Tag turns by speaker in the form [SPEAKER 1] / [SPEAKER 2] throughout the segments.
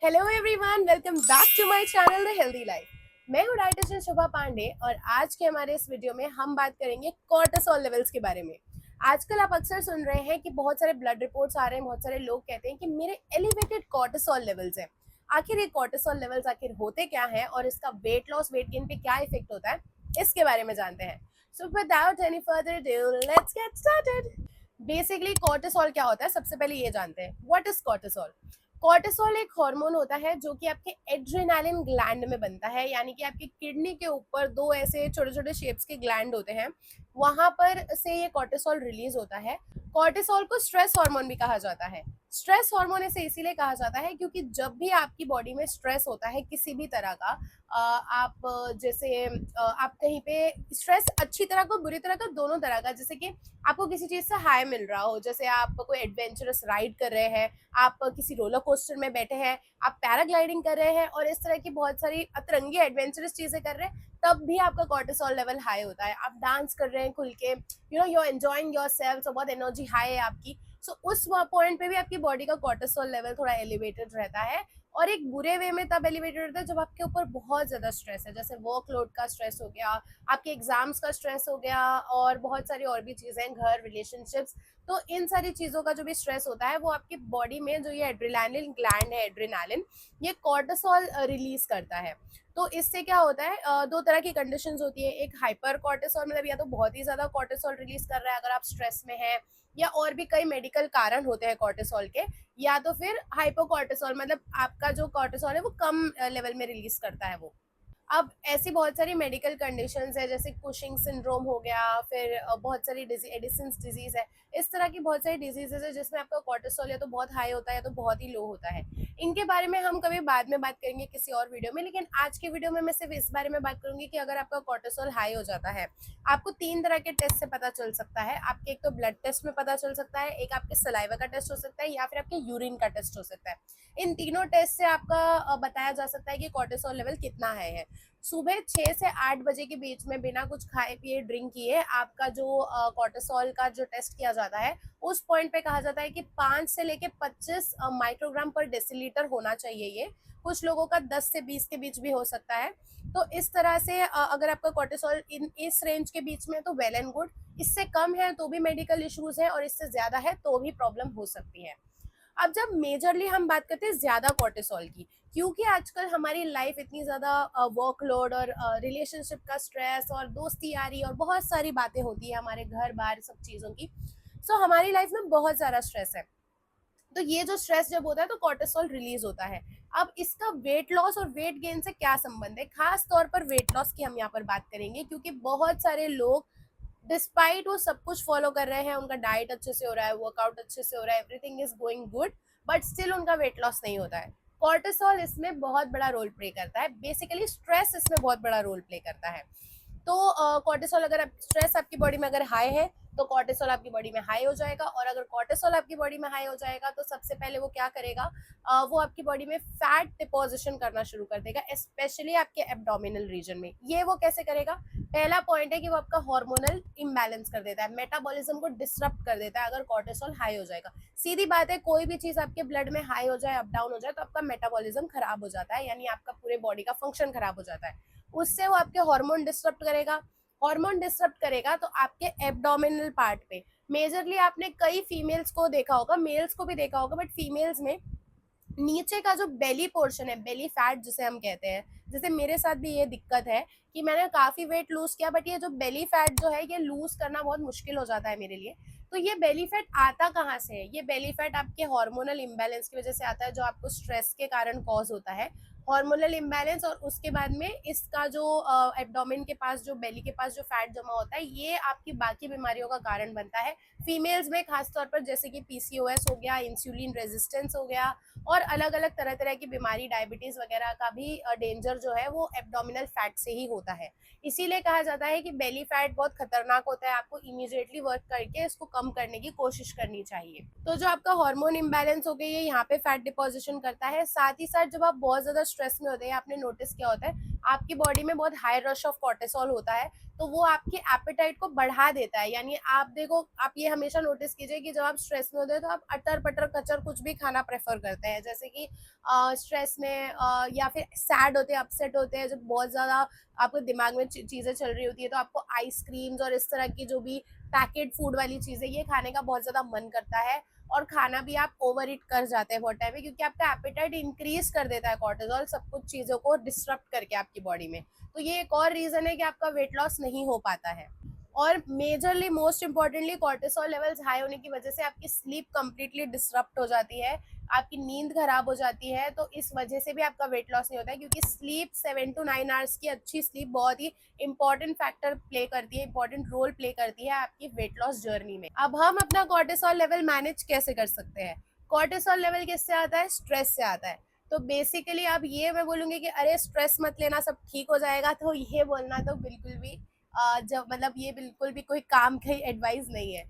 [SPEAKER 1] Hello everyone, welcome back to my channel the healthy life. मैं हूँ dietitian शुभा पांडे और आज के हमारे इस वीडियो में हम बात करेंगे कॉर्टिसोल लेवल्स के बारे में। आजकल आप अक्सर सुन रहे हैं कि बहुत सारे ब्लड रिपोर्ट्स आ रहे हैं, बहुत सारे लोग कहते हैं कि मेरे एलिवेटेड कॉर्टिसोल लेवल्स हैं। आखिर ये कॉर्टिसोल लेवल्स आखिर होते क्या हैं और इसका वेट लॉस वेट गेन पे क्या इफेक्ट होता है, इसके बारे में जानते हैं। So without any further due let's get started. Basically cortisol क्या होता है, सबसे पहले ये जानते हैं व्हाट इज कॉर्टिसोल। कॉर्टिसोल एक हार्मोन होता है जो कि आपके एड्रेनालिन ग्लैंड में बनता है, यानी कि आपकी किडनी के ऊपर दो ऐसे छोटे छोटे शेप्स के ग्लैंड होते हैं, वहां पर से ये कॉर्टिसोल रिलीज होता है। कॉर्टिसोल को स्ट्रेस हार्मोन भी कहा जाता है। स्ट्रेस हार्मोन इसे इसीलिए कहा जाता है क्योंकि जब भी आपकी बॉडी में स्ट्रेस होता है किसी भी तरह का, आप जैसे आप कहीं पे स्ट्रेस अच्छी तरह का बुरी तरह का दोनों तरह का, जैसे कि आपको किसी चीज से हाई मिल रहा हो, जैसे आप कोई एडवेंचरस राइड कर रहे हैं, आप किसी रोलर कोस्टर में बैठे हैं, आप पैराग्लाइडिंग कर रहे हैं और इस तरह की बहुत सारी अतरंगी एडवेंचरस चीजें कर रहे हैं, तब भी आपका कॉर्टिसोल लेवल हाई होता है। आप डांस कर रहे हैं खुल के, यू आर एंजॉयिंग योरसेल्फ, सो बहुत एनर्जी हाई है आपकी। सो उस पॉइंट पे भी आपकी बॉडी का कॉर्टिसोल लेवल थोड़ा एलिवेटेड रहता है। और एक बुरे वे में तब एलिवेटेड रहता है जब आपके ऊपर बहुत ज्यादा स्ट्रेस है, जैसे वर्कलोड का स्ट्रेस हो गया, आपके एग्जाम्स का स्ट्रेस हो गया और बहुत सारी और भी चीजें, घर, रिलेशनशिप्स। तो इन सारी चीजों का जो भी स्ट्रेस होता है वो आपकी बॉडी में जो ये एड्रेनालिन ग्लैंड है, एड्रेनालिन, ये कॉर्टिसोल रिलीज करता है। तो इससे क्या होता है, दो तरह की कंडीशंस होती है। एक हाइपर कॉर्टिसोल, मतलब या तो बहुत ही ज्यादा कॉर्टिसोल रिलीज कर रहा है अगर आप स्ट्रेस में है, या और भी कई मेडिकल कारण होते हैं कॉर्टिसोल के। या तो फिर हाइपोकॉर्टिसोल, मतलब आपका जो कॉर्टिसोल है वो कम लेवल में रिलीज करता है वो। अब ऐसी बहुत सारी मेडिकल कंडीशंस है, जैसे कुशिंग सिंड्रोम हो गया, फिर बहुत सारी एडिसन्स डिजीज है। इस तरह की बहुत सारी डिजीजेज है जिसमें आपका कॉर्टिसोल या तो बहुत हाई होता है या तो बहुत ही लो होता है। इनके बारे में हम कभी बाद में बात करेंगे किसी और वीडियो में, लेकिन आज के वीडियो में मैं सिर्फ इस बारे में बात करूंगी कि अगर आपका कॉर्टिसोल हाई हो जाता है, आपको तीन तरह के टेस्ट से पता चल सकता है। आपके एक तो ब्लड टेस्ट में पता चल सकता है, एक आपके सलाइवा का टेस्ट हो सकता है, या फिर आपके यूरिन का टेस्ट हो सकता है। इन तीनों टेस्ट से आपका बताया जा सकता है कि कॉर्टिसोल लेवल कितना है। सुबह 6 से 8 बजे के बीच में बिना कुछ खाए पिए ड्रिंक किए आपका जो कॉर्टिसोल का जो टेस्ट किया जाता है, उस पॉइंट पे कहा जाता है कि 5 से लेके 25 माइक्रोग्राम पर डेसीलीटर होना चाहिए। ये कुछ लोगों का 10 से 20 के बीच भी हो सकता है। तो इस तरह से अगर आपका कॉर्टिसोल इस रेंज के बीच में तो वेल एंड गुड। इससे कम है तो भी मेडिकल इश्यूज है और इससे ज्यादा है तो भी प्रॉब्लम हो सकती है। अब जब मेजरली हम बात करते हैं ज्यादा कॉर्टिसोल की, क्योंकि आजकल हमारी लाइफ इतनी ज्यादा वर्कलोड और रिलेशनशिप का स्ट्रेस और दोस्ती यारी और बहुत सारी बातें होती है हमारे घर बाहर सब चीजों की। सो हमारी लाइफ में बहुत सारा स्ट्रेस है। तो ये जो स्ट्रेस जब होता है तो कॉर्टिसोल रिलीज होता है। अब इसका वेट लॉस और वेट गेन से क्या संबंध है, खास तौर पर वेट लॉस की हम यहाँ पर बात करेंगे, क्योंकि बहुत सारे लोग डिस्पाइट वो सब कुछ फॉलो कर रहे हैं, उनका डाइट अच्छे से हो रहा है, वर्कआउट अच्छे से हो रहा है, everything is going good, but still उनका वेट लॉस नहीं होता है। कॉर्टिसोल इसमें बहुत बड़ा रोल प्ले करता है, बेसिकली स्ट्रेस इसमें बहुत बड़ा रोल प्ले करता है। तो कॉर्टिसोल, अगर आप स्ट्रेस आपकी बॉडी में अगर हाई है तो कॉर्टिसोल आपकी बॉडी में हाई हो जाएगा, और अगर कॉर्टिसोल आपकी बॉडी में हाई हो जाएगा तो सबसे पहले वो क्या करेगा, वो आपकी बॉडी में फैट डिपोजिशन करना शुरू कर देगा, स्पेशली आपके एब्डोमिनल रीजन में। ये वो कैसे करेगा, पहला पॉइंट है कि वो आपका हार्मोनल इम्बैलेंस कर देता है, मेटाबॉलिज्म को डिसरप्ट कर देता है अगर कॉर्टिसोल हाई हो जाएगा। सीधी बात है, कोई भी चीज आपके ब्लड में हाई हो जाए, अप डाउन हो जाए, तो आपका मेटाबॉलिज्म खराब हो जाता है, यानी आपका पूरे बॉडी का फंक्शन खराब हो जाता है। उससे वो आपके हार्मोन डिस्टर्ब करेगा। हार्मोन डिस्टर्ब करेगा तो आपके एब्डोमिनल पार्ट पे, मेजरली आपने कई फीमेल्स को देखा होगा, मेल्स को भी देखा होगा, बट फीमेल्स में नीचे का जो बेली पोर्शन है, बेली फैट जिसे हम कहते हैं, जैसे मेरे साथ भी ये दिक्कत है कि मैंने काफी वेट लूज किया, बट ये जो बेली फैट जो है ये लूज करना बहुत मुश्किल हो जाता है मेरे लिए। तो ये बेली फैट आता कहाँ से है, ये बेली फैट आपके हार्मोनल इम्बैलेंस की वजह से आता है, जो आपको स्ट्रेस के कारण कॉज होता है, हार्मोनल इम्बैलेंस। और उसके बाद में इसका जो एब्डोमेन के पास, जो बेली के पास जो फैट जमा होता है, ये आपकी बाकी बीमारियों का कारण बनता है फीमेल्स में, खासतौर पर जैसे कि पीसीओएस हो गया, इंसुलिन रेजिस्टेंस हो गया, और अलग अलग तरह तरह की बीमारी, डायबिटीज वगैरह का भी डेंजर जो है वो एब्डोमिनल फैट से ही होता है। इसीलिए कहा जाता है कि बेली फैट बहुत खतरनाक होता है, आपको इमीडिएटली वर्क करके इसको कम करने की कोशिश करनी चाहिए। तो जो आपका हार्मोन इम्बैलेंस हो गया, ये यहाँ पे फैट डिपोजिशन करता है। साथ ही साथ जब आप बहुत ज्यादा स्ट्रेस में होते हैं, आपने नोटिस किया होता है आपकी बॉडी में बहुत हाई रश ऑफ कॉर्टिसोल होता है, तो वो आपके एपेटाइट को बढ़ा देता है। यानी आप देखो, आप ये हमेशा नोटिस कीजिए कि जब आप स्ट्रेस में होते हैं तो आप अटर पटर कचर कुछ भी खाना प्रेफर करते हैं, जैसे कि स्ट्रेस में या फिर सैड होते हैं, अपसेट होते हैं, जब बहुत ज़्यादा आपके दिमाग में चीज़ें चल रही होती है, तो आपको आइसक्रीम्स और इस तरह की जो भी पैकेट फूड वाली चीज़ें ये खाने का बहुत ज़्यादा मन करता है, और खाना भी आप ओवर ईट कर जाते हैं बहुत टाइम में, क्योंकि आपका एपेटाइट इंक्रीज कर देता है कॉर्टिसोल सब कुछ चीज़ों को डिस्टर्ब करके आपकी बॉडी में। तो ये एक और रीज़न है कि आपका वेट लॉस नहीं हो पाता है। और majorly most importantly cortisol levels high होने की वजह से आपकी स्लीप कंप्लीटली डिसरप्ट हो जाती है, आपकी नींद खराब हो जाती है, तो इस वजह से भी आपका वेट लॉस नहीं होता है, क्योंकि स्लीप 7 to 9 आवर्स की अच्छी स्लीप बहुत ही इंपॉर्टेंट फैक्टर प्ले करती है, इंपॉर्टेंट रोल प्ले करती है आपकी वेट लॉस जर्नी में। अब हम अपना कॉर्टिसोल लेवल मैनेज कैसे कर सकते हैं? कॉर्टिसोल लेवल किससे आता है? स्ट्रेस से आता है। तो बेसिकली अब ये मैं बोलूंगी कि अरे स्ट्रेस मत लेना, सब ठीक हो जाएगा, तो ये बोलना तो बिल्कुल भी जब मतलब ये बिल्कुल भी कोई काम की एडवाइस नहीं है।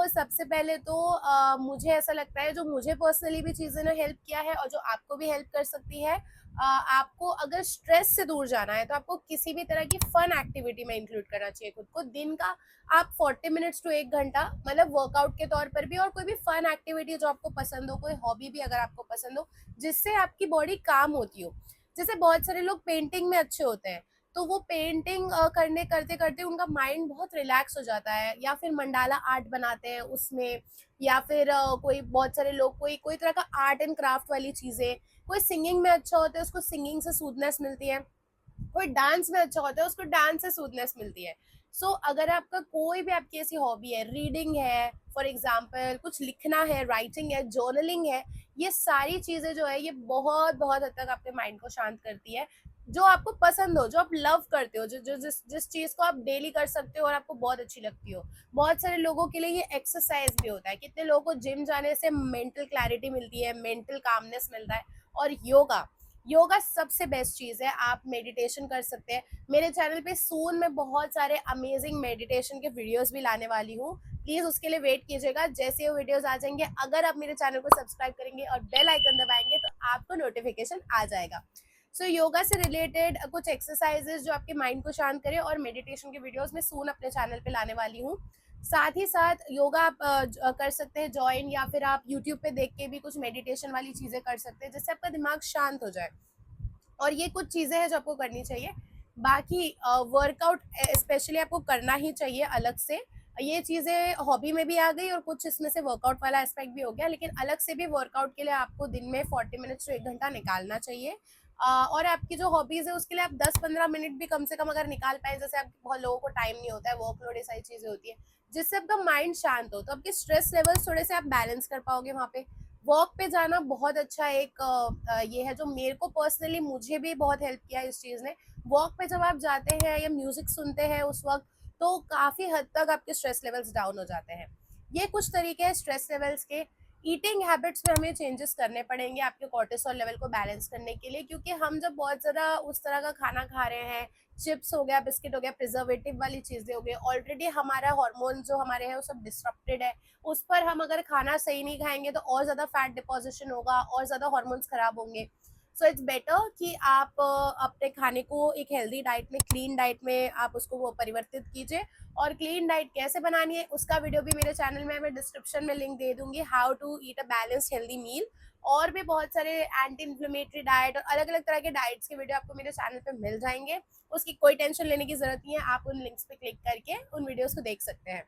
[SPEAKER 1] सबसे पहले तो मुझे ऐसा लगता है, जो मुझे पर्सनली भी चीज़ें ने हेल्प किया है और जो आपको भी हेल्प कर सकती है, आपको अगर स्ट्रेस से दूर जाना है तो आपको किसी भी तरह की फन एक्टिविटी में इंक्लूड करना चाहिए खुद को। दिन का आप 40 मिनट्स टू 1 घंटा, मतलब वर्कआउट के तौर पर भी, और कोई भी फन एक्टिविटी जो आपको पसंद हो, कोई हॉबी भी अगर आपको पसंद हो जिससे आपकी बॉडी काम होती हो। जैसे बहुत सारे लोग पेंटिंग में अच्छे होते हैं, तो वो पेंटिंग करने करते करते उनका माइंड बहुत रिलैक्स हो जाता है, या फिर मंडाला आर्ट बनाते हैं उसमें, या फिर कोई बहुत सारे लोग कोई कोई तरह का आर्ट एंड क्राफ्ट वाली चीज़ें, कोई सिंगिंग में अच्छा होता है उसको सिंगिंग से सूदनेस मिलती है, कोई डांस में अच्छा होता है उसको डांस से सूदनेस मिलती है। अगर आपका कोई भी आपकी ऐसी हॉबी है, रीडिंग है फॉर एग्जाम्पल, कुछ लिखना है, राइटिंग है, जर्नलिंग है, ये सारी चीज़ें जो है ये बहुत बहुत हद तक आपके माइंड को शांत करती है। जो आपको पसंद हो, जो आप लव करते हो, जो जो जिस जिस चीज़ को आप डेली कर सकते हो और आपको बहुत अच्छी लगती हो। बहुत सारे लोगों के लिए ये एक्सरसाइज भी होता है, कितने लोगों को जिम जाने से मेंटल क्लैरिटी मिलती है, मेंटल कामनेस मिलता है। और योगा, योगा सबसे बेस्ट चीज़ है। आप मेडिटेशन कर सकते हैं। मेरे चैनल पे सून मैं बहुत सारे अमेजिंग मेडिटेशन के वीडियोस भी लाने वाली हूँ, प्लीज़ उसके लिए वेट कीजिएगा। जैसे वो वीडियोस आ जाएंगे, अगर आप मेरे चैनल को सब्सक्राइब करेंगे और बेल आइकन दबाएंगे तो आपको नोटिफिकेशन आ जाएगा। योगा से रिलेटेड कुछ एक्सरसाइजेस जो आपके माइंड को शांत करे, और मेडिटेशन के वीडियोस मैं सून अपने चैनल पे लाने वाली हूँ। साथ ही साथ योगा आप कर सकते हैं ज्वाइन, या फिर आप यूट्यूब पे देख के भी कुछ मेडिटेशन वाली चीज़ें कर सकते हैं, जिससे आपका दिमाग शांत हो जाए। और ये कुछ चीज़ें हैं जो आपको करनी चाहिए। बाकी वर्कआउट स्पेशली आपको करना ही चाहिए अलग से। ये चीज़ें हॉबी में भी आ गई और कुछ इसमें से वर्कआउट वाला एस्पेक्ट भी हो गया, लेकिन अलग से भी वर्कआउट के लिए आपको दिन में 40 मिनट्स टू 1 घंटा निकालना चाहिए। और आपकी जो हॉबीज़ है उसके लिए आप 10-15 मिनट भी कम से कम अगर निकाल पाएँ, जैसे आप बहुत लोगों को टाइम नहीं होता है, वर्कलोड, ये सारी चीज़ें होती है, जिससे आपका माइंड शांत हो, तो आपके स्ट्रेस लेवल्स थोड़े से आप बैलेंस कर पाओगे वहाँ पे। वॉक पे जाना बहुत अच्छा एक ये है जो मेरे को पर्सनली, मुझे भी बहुत हेल्प किया इस चीज़ ने। वॉक पे जब आप जाते हैं या म्यूजिक सुनते हैं उस वक्त, तो काफ़ी हद तक आपके स्ट्रेस लेवल्स डाउन हो जाते हैं। ये कुछ तरीके हैं स्ट्रेस लेवल्स के। ईटिंग हैबिट्स में हमें चेंजेस करने पड़ेंगे आपके कॉर्टिसोल लेवल को बैलेंस करने के लिए, क्योंकि हम जब बहुत ज़्यादा उस तरह का खाना खा रहे हैं, चिप्स हो गया, बिस्किट हो गया, प्रिजर्वेटिव वाली चीज़ें हो गई, ऑलरेडी हमारा हार्मोन जो हमारे हैं वो सब डिस्टर्प्टेड है। उस पर हम अगर खाना सही नहीं खाएंगे तो और ज़्यादा फैट डिपोजिशन होगा, और ज़्यादा हार्मोन्स खराब होंगे। इट्स बेटर कि आप अपने खाने को एक हेल्दी डाइट में, क्लीन डाइट में आप उसको वो परिवर्तित कीजिए। और क्लीन डाइट कैसे बनानी है उसका वीडियो भी मेरे चैनल में, मैं डिस्क्रिप्शन में लिंक दे दूंगी, how to eat a balanced healthy meal. और भी बहुत सारे एंटी इन्फ्लेमेटरी डाइट और अलग अलग तरह के डाइट्स के वीडियो आपको मेरे चैनल पे मिल जाएंगे। उसकी कोई टेंशन लेने की जरूरत नहीं है, आप उन लिंक्स पे क्लिक करके उन वीडियोस को देख सकते हैं।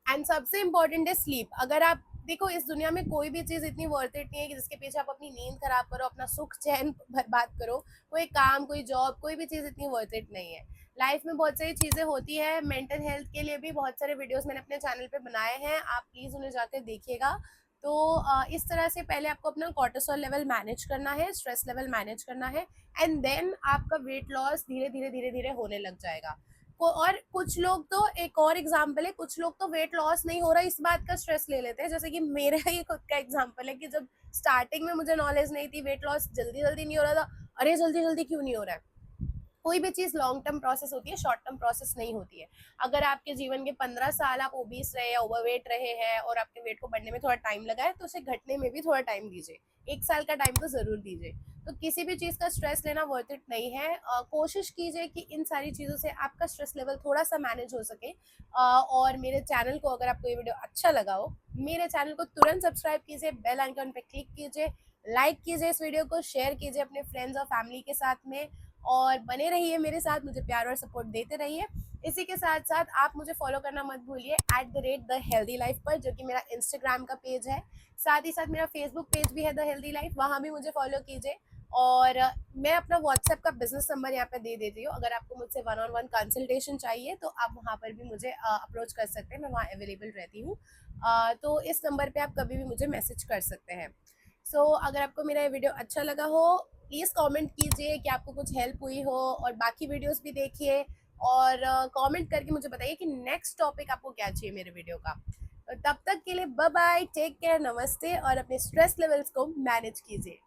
[SPEAKER 1] एंड सबसे इम्पोर्टेंट है स्लीप। अगर आप देखो, इस दुनिया में कोई भी चीज़ इतनी वर्थ इट नहीं है कि जिसके पीछे आप अपनी नींद खराब करो, अपना सुख चैन बर्बाद करो। कोई काम, कोई जॉब, कोई भी चीज़ इतनी वर्थ इट नहीं है। लाइफ में बहुत सारी चीज़ें होती है, मेंटल हेल्थ के लिए भी बहुत सारे वीडियोस मैंने अपने चैनल पे बनाए हैं, आप प्लीज़ उन्हें जाकर देखिएगा। तो इस तरह से पहले आपको अपना कॉर्टिसोल लेवल मैनेज करना है, स्ट्रेस लेवल मैनेज करना है, एंड देन आपका वेट लॉस धीरे धीरे धीरे धीरे होने लग जाएगा। और कुछ लोग तो, एक और एग्जाम्पल है, कुछ लोग तो वेट लॉस नहीं हो रहा इस बात का स्ट्रेस ले लेते हैं, जैसे कि मेरा ही खुद का एग्जाम्पल है कि जब स्टार्टिंग में मुझे नॉलेज नहीं थी, वेट लॉस जल्दी जल्दी नहीं हो रहा था, अरे जल्दी जल्दी क्यों नहीं हो रहा है, कोई भी चीज़ लॉन्ग टर्म प्रोसेस होती है, शॉर्ट टर्म प्रोसेस नहीं होती है। अगर आपके जीवन के 15 साल आप ओबीस रहे या ओवरवेट रहे हैं और आपके वेट को बढ़ने में थोड़ा टाइम लगा है, तो उसे घटने में भी थोड़ा टाइम दीजिए। 1 साल का टाइम तो ज़रूर दीजिए। तो किसी भी चीज़ का स्ट्रेस लेना वर्थ इट नहीं है। कोशिश कीजिए कि इन सारी चीज़ों से आपका स्ट्रेस लेवल थोड़ा-सा मैनेज हो सके। और मेरे चैनल को, अगर आपको ये वीडियो अच्छा लगा हो, मेरे चैनल को तुरंत सब्सक्राइब कीजिए, बेल आइकन पे क्लिक कीजिए, लाइक कीजिए इस वीडियो को, शेयर कीजिए अपने फ्रेंड्स और फैमिली के साथ में, और बने रहिए मेरे साथ, मुझे प्यार और सपोर्ट देते रहिए। इसी के साथ साथ आप मुझे फॉलो करना मत भूलिए @the_healthy_life पर, जो कि मेरा इंस्टाग्राम का पेज है। साथ ही साथ मेरा फेसबुक पेज भी है द हेल्दी लाइफ, वहाँ भी मुझे फॉलो कीजिए। और मैं अपना व्हाट्सएप का बिजनेस नंबर यहाँ पे दे देती हूँ। अगर आपको मुझसे 1-on-1 कंसल्टेशन चाहिए तो आप वहाँ पर भी मुझे अप्रोच कर सकते हैं, मैं वहाँ अवेलेबल रहती हूँ। तो इस नंबर पे आप कभी भी मुझे मैसेज कर सकते हैं। अगर आपको मेरा ये वीडियो अच्छा लगा हो, प्लीज़ कमेंट कीजिए कि आपको कुछ हेल्प हुई हो, और बाकी वीडियोस भी देखिए, और कमेंट करके मुझे बताइए कि नेक्स्ट टॉपिक आपको क्या चाहिए मेरे वीडियो का। तो तब तक के लिए बाय बाय, टेक केयर, नमस्ते, और अपने स्ट्रेस लेवल्स को मैनेज कीजिए।